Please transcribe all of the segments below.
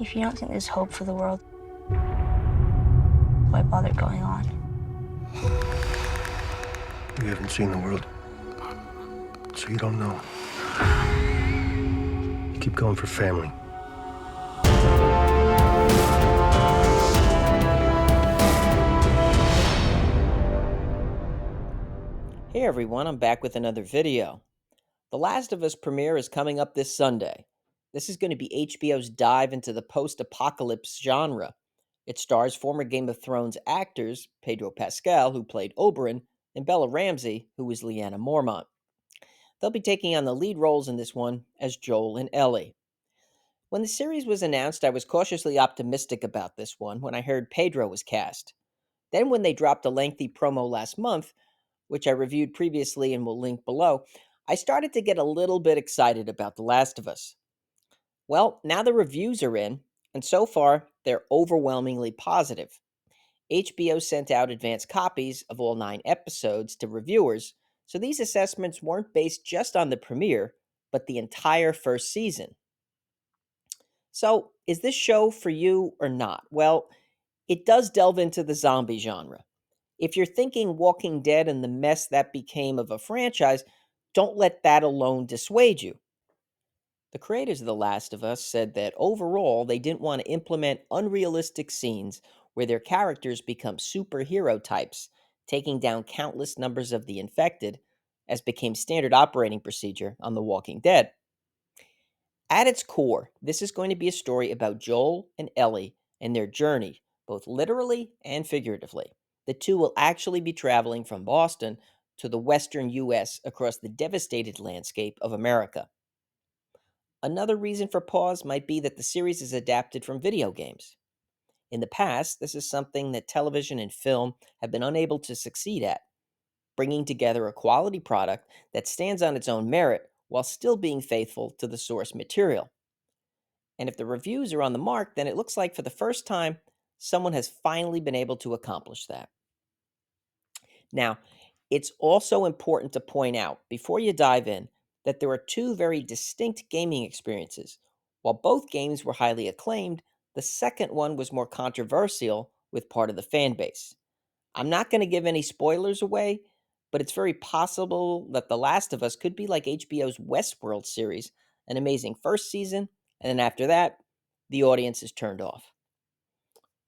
If you don't think there's hope for the world, why bother going on? You haven't seen the world, so you don't know. You keep going for family. Hey everyone, I'm back with another video. The Last of Us premiere is coming up this Sunday. This is going to be HBO's dive into the post-apocalypse genre. It stars former Game of Thrones actors Pedro Pascal, who played Oberyn, and Bella Ramsey, who was Lyanna Mormont. They'll be taking on the lead roles in this one as Joel and Ellie. When the series was announced, I was cautiously optimistic about this one when I heard Pedro was cast. Then when they dropped a lengthy promo last month, which I reviewed previously and will link below, I started to get a little bit excited about The Last of Us. Well, now the reviews are in, and so far, they're overwhelmingly positive. HBO sent out advance copies of all 9 episodes to reviewers, so these assessments weren't based just on the premiere, but the entire first season. So, is this show for you or not? Well, it does delve into the zombie genre. If you're thinking Walking Dead and the mess that became of a franchise, don't let that alone dissuade you. The creators of The Last of Us said that overall, they didn't want to implement unrealistic scenes where their characters become superhero types, taking down countless numbers of the infected, as became standard operating procedure on The Walking Dead. At its core, this is going to be a story about Joel and Ellie and their journey, both literally and figuratively. The two will actually be traveling from Boston to the western U.S. across the devastated landscape of America. Another reason for pause might be that the series is adapted from video games. In the past, this is something that television and film have been unable to succeed at, bringing together a quality product that stands on its own merit while still being faithful to the source material. And if the reviews are on the mark, then it looks like for the first time, someone has finally been able to accomplish that. Now, it's also important to point out before you dive in that there are two very distinct gaming experiences. While both games were highly acclaimed, the second one was more controversial with part of the fan base. I'm not going to give any spoilers away, but it's very possible that The Last of Us could be like HBO's Westworld series, an amazing first season, and then after that, the audience is turned off.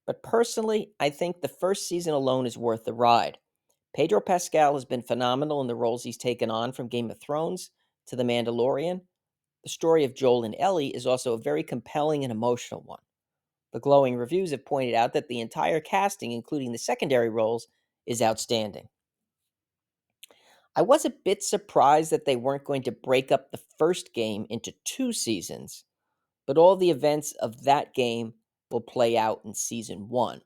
But personally, I think the first season alone is worth the ride. Pedro Pascal has been phenomenal in the roles he's taken on from Game of Thrones to The Mandalorian. The story of Joel and Ellie is also a very compelling and emotional one. The glowing reviews have pointed out that the entire casting, including the secondary roles, is outstanding. I was a bit surprised that they weren't going to break up the first game into 2 seasons, but all the events of that game will play out in season 1.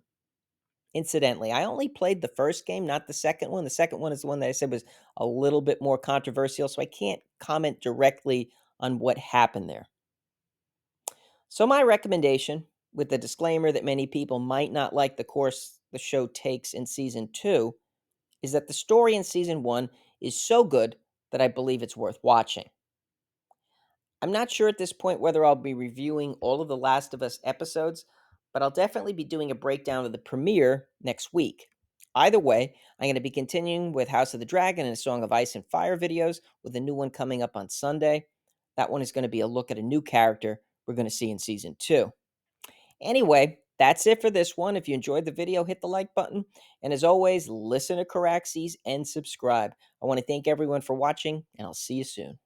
Incidentally, I only played the first game, not the second one. The second one is the one that I said was a little bit more controversial, so I can't comment directly on what happened there. So, my recommendation, with the disclaimer that many people might not like the course the show takes in season 2, is that the story in season 1 is so good that I believe it's worth watching. I'm not sure at this point whether I'll be reviewing all of the Last of Us episodes, but I'll definitely be doing a breakdown of the premiere next week. Either way, I'm going to be continuing with House of the Dragon and Song of Ice and Fire videos, with a new one coming up on Sunday. That one is going to be a look at a new character we're going to see in season 2. Anyway, that's it for this one. If you enjoyed the video, hit the like button. And as always, listen to Caraxes and subscribe. I want to thank everyone for watching, and I'll see you soon.